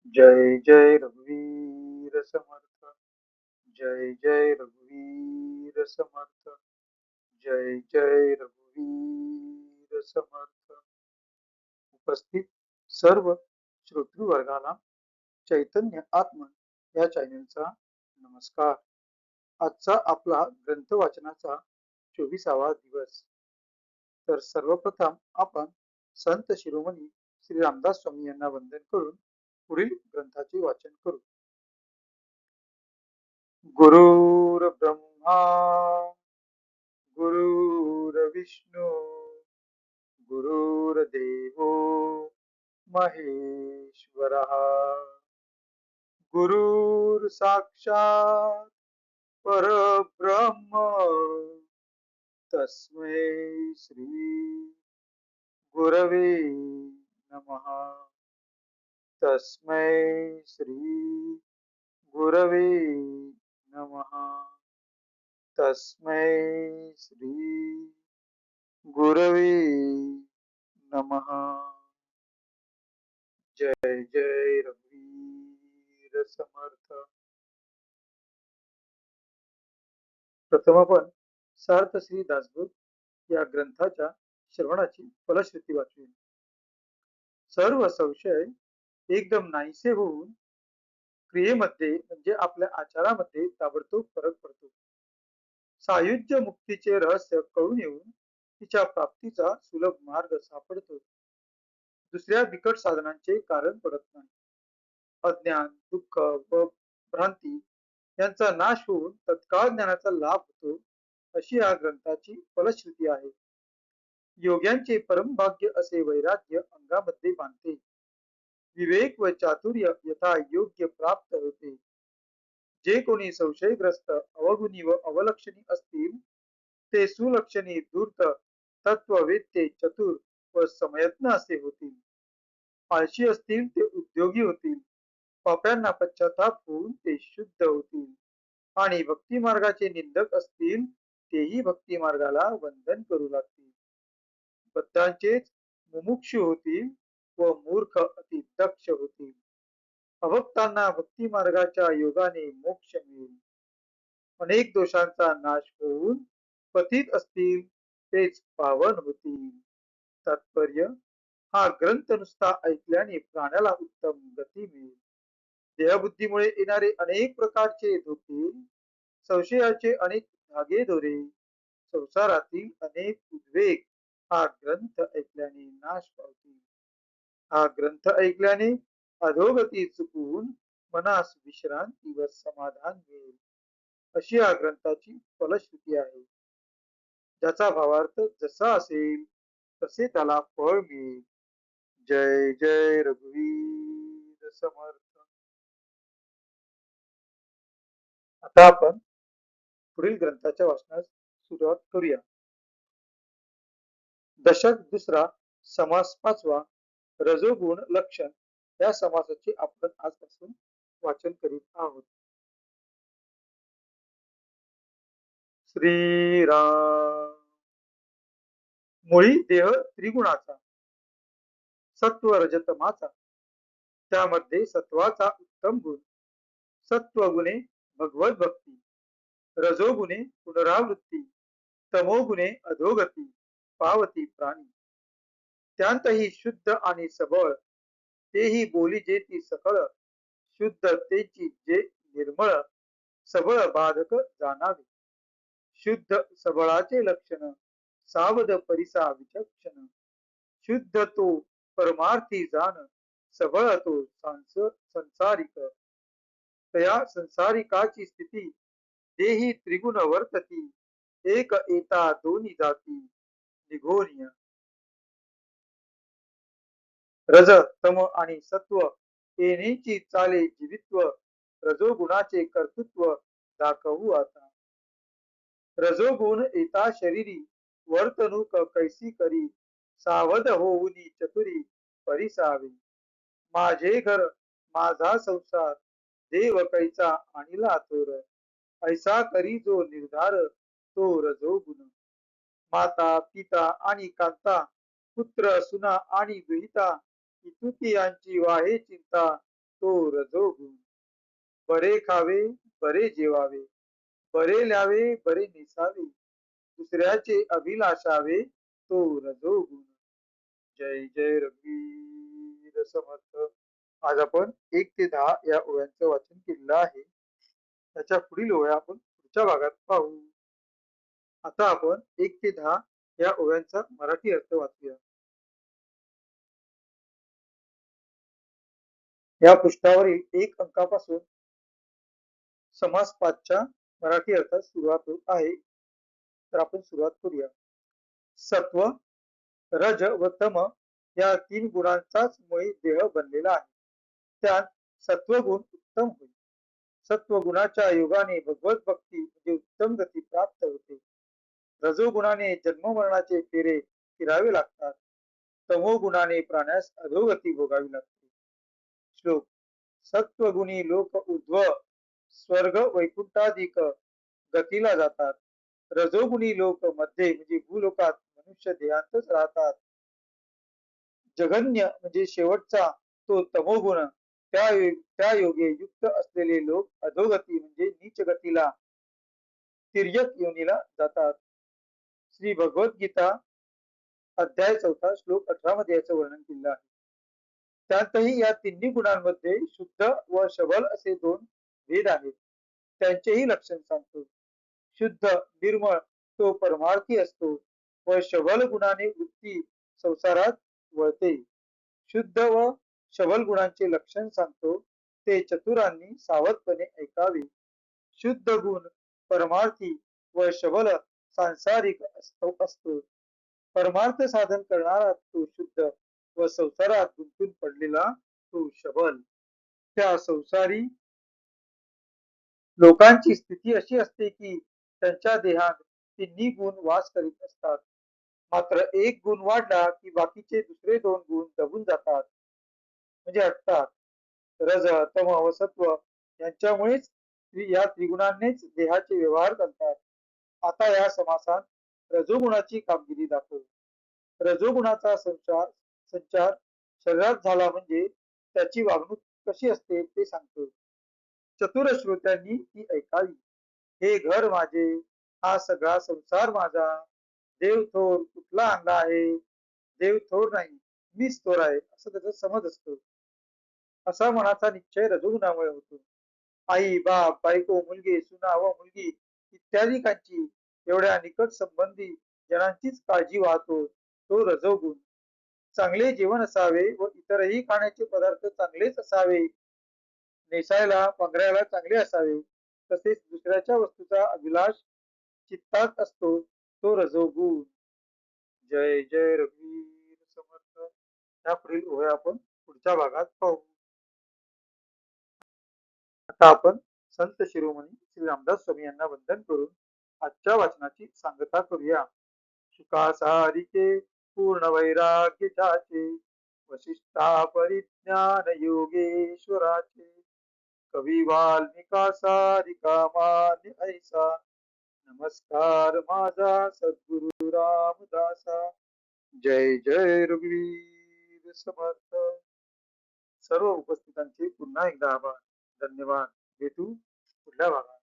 जय जय रघुवीर समर्थ. जय जय रघुवीर समर्थ. जय जय रघुवीर समर्थ. उपस्थित सर्व श्रोतृ वर्गाला चैतन्य आत्मा या चॅनेलचा नमस्कार. आजचा आपला ग्रंथ वाचनाचा 24वा दिवस. तर सर्वप्रथम आपण संत शिरोमणी श्री रामदास स्वामी यांना वंदन करून पुढील ग्रंथाचे वाचन करू. गुरुर्ब्रह्मा गुरुर्विष्णू गुरुर्देवो महेश्वरः. गुरुर्साक्षात् परब्रह्म तस्मै श्री गुरवे नमः. तस्मै श्री गुरवे नमः. तस्मै श्री गुरवे नमः. जय जय रघुवीर समर्थ. प्रथम आपण सार्थ श्री दासबोध या ग्रंथाच्या श्रवणाची फलश्रुती वाचूया. सर्व संशय एकदम नाहीसे होऊन क्रियेमध्ये म्हणजे आपल्या आचारामध्ये ताबडतोब फरक पडतो. सायुज्य मुक्तीचे रहस्य कळून येऊन तिच्या प्राप्तीचा सुलभ मार्ग सापडतो. दुसऱ्या बिकट साधनांचे कारण पडत नाही. अज्ञान दुःख व भ्रांती यांचा नाश होऊन तत्काळ ज्ञानाचा लाभ होतो, अशी या ग्रंथाची फलश्रुती आहे. योग्यांचे परमभाग्य असे वैराग्य अंगामध्ये बांधते. विवेक व चातुर्य यथा योग्य प्राप्त होते. जे कोणी संशयग्रस्त अवगुणी व अवलक्षणी असतील ते सुलक्षणी धूर्त तत्ववेत्ते चतुर व समयत्न असे होतील. आळशी असतील ते उद्योगी होतील. पाप्यांना पश्चाताप होऊन ते शुद्ध होतील. आणि भक्ती मार्गाचे निंदक असतील तेही भक्ती मार्गाला वंदन करू लागतील. बद्धांचेच मुमुक्षु होतील व मूर्ख अति दक्ष होतील. अभक्तांना भक्ती मार्गाच्या योगाने मोक्ष मिळेल. अनेक दोषांचा नाश होऊन पतित असतील तेच पावन होतील. तात्पर्य, हा ग्रंथ नुसता ऐकल्याने प्राण्याला उत्तम गती मिळेल. देहबुद्धीमुळे येणारे अनेक प्रकारचे धोके, संशयाचे अनेक धागे दोरे, संसारातील अनेक उद्वेग हा ग्रंथ ऐकल्याने नाश पावतील. हा ग्रंथ ऐकल्याने अधोगती चुकून मनास विश्रांती व समाधान मिळेल, अशी या ग्रंथाची फलश्रुती आहे. ज्याचा भावार्थ जसा असेल तसे त्याला फळ मिळेल. जय जय रघुवीर समर्थ. आता आपण पुढील ग्रंथाच्या वाचनास सुरुवात करूया. दशक दुसरा, समास पाचवा, रजोगुण लक्षण या समासाचे आपण आजपासून वाचन करीत आहोत. श्रीराम. मुळी देह त्रिगुणाचा, सत्व रजतमाचा, त्यामध्ये सत्वाचा उत्तम गुण. सत्वगुणे भगवत भक्ती, रजोगुणे पुनरावृत्ती, तमोगुणे अधोगती पावती प्राणी. त्यांतही शुद्ध आणि सबळ, तेही बोली जेती सकळ, शुद्ध तेची जे निर्मळ, सबळ बाधक जाणावे. शुद्ध सबळाचे लक्षण, सावध परिसा विचक्षण, शुद्ध तो परमार्थी जाण, सबळ तो संसारिक. तया संसारिकाची स्थिती देही त्रिगुण वर्तती, एक एता दोन्ही जाती निघोनिय. रज तम आणि सत्व येणेची चाले जीवित्व, रजोगुणाचे कर्तृत्व दाखवू आता. रजोगुण येता शरीरी, वर्तणूक कैसी करी, सावध होऊनी चतुरी परिसावे. माझे घर माझा संसार, देव कैचा आणिला थोर, ऐसा करी जो निर्धार तो रजोगुण. माता पिता आणि कांता, पुत्र सुना आणि विहिता, इतुकी यांची वाहे चिंता, तो रजोगुण. बरे खावे, बरे जेवावे, बरे ल्यावे, बरे नेसावे, दुसऱ्याचे अभिलाषावे, तो रजोगुण. जय जय रघुवीर समर्थ. आज आपण 1 ते 10 या ओव्यांचं वाचन केलेलं आहे. त्याच्या पुढील ओव्या आपण पुढच्या भागात पाहू. आता आपण 1 ते 10 या ओव्यांचा मराठी अर्थ वाचूया. या पृष्ठावरील 1 अंकापासून समास 5च्या मराठी अर्थात सुरुवात होत आहे. तर आपण सुरुवात करूया. सत्व, रज व तम या 3 गुणांचाच मुळी देह बनलेला आहे. त्यात सत्वगुण उत्तम होईल. सत्वगुणाच्या योगाने भगवत भक्ती म्हणजे उत्तम गती प्राप्त होते. रजोगुणाने जन्ममरणाचे फेरे फिरावे लागतात. तमोगुणाने प्राण्यास अधोगती भोगावी लागते. श्लोक. सत्वगुणी लोक ऊर्ध्व स्वर्ग वैकुंठाधिक गतीला जातात. रजोगुणी लोक मध्ये म्हणजे भूलोकात मनुष्य देहातच राहतात. जगन्य म्हणजे शेवटचा तो तमोगुण त्या योगे युक्त असलेले लोक अधोगती म्हणजे नीच गतीला तिर्यक योनीला जातात. श्री भगवद्गीता अध्याय 4 श्लोक 18 मध्ये याचं वर्णन केलं आहे. त्यातही या तिन्ही गुणांमध्ये शुद्ध व शबल असे 2 भेद आहेत. त्यांचेही लक्षण सांगतो. शुद्ध निर्मळ तो परमार्थी असतो व शबल गुणाने वृत्ती संसारात वळते. शुद्ध व शबल गुणांचे लक्षण सांगतो. ते चतुरांनी सावधपणे ऐकावे. शुद्ध गुण परमार्थी व शबल सांसारिक असतो. परमार्थ साधन करणारा तो शुद्ध व संसारात गुंतून पडलेला तो शबल. त्या संसारी लोकांची स्थिती अशी असते की त्यांच्या देहात तिन्ही गुण वास करीत असतात. मात्र एक गुण वाढला की बाकीचे दुसरे 2 गुण दबून जातात म्हणजे हटतात. रज, तम व सत्व यांच्यामुळेच या त्रिगुणांनीच देहाचे व्यवहार करतात. आता या समासात रजोगुणाची कामगिरी दाखवू. रजोगुणाचा संचार शरीरात झाला म्हणजे त्याची वागणूक कशी असते ते सांगतो. चतुर श्रोत्यांनी ती ऐकावी. हे घर माझे, हा सगळा संसार माझा. देव थोर कुठला आणला आहे? देव थोर नाही, मीच थोर आहे असं त्याचा समज असतो. असा मनाचा निश्चय रजोगुणामुळे होतो. आई, बाप, बायको, मुलगी, सुना व मुलगी इत्यादिकांची एवढ्या निकट संबंधी जनांचीच काळजी वाहतो तो रजोगुण. चांगले जेवण असावे व इतरही खाण्याचे पदार्थ चांगलेच असावे. नेसायला पांघरायला चांगले असावे. तसेच दुसऱ्याच्या वस्तूचा अभिलाष चित्तात असतो तो रजोगुण. जय जय रघुवीर समर्थ. या पुढील ओव्या आपण पुढच्या भागात पाहू. आता आपण संत शिरोमणी श्री रामदास स्वामी यांना वंदन करून आजच्या वाचनाची सांगता करूया. शुका सारिके पूर्ण वैराग्य जाचे, वशिष्ठा परिज्ञान योगेश्वराचे, कवी वाल्मिका सारिका मान्य ऐसा, नमस्कार माझा सद्गुरु रामदासा. जय जय रघुवीर समर्थ. सर्व उपस्थितांचे पुन्हा एकदा आभार. धन्यवाद. भेटू पुढल्या भागात.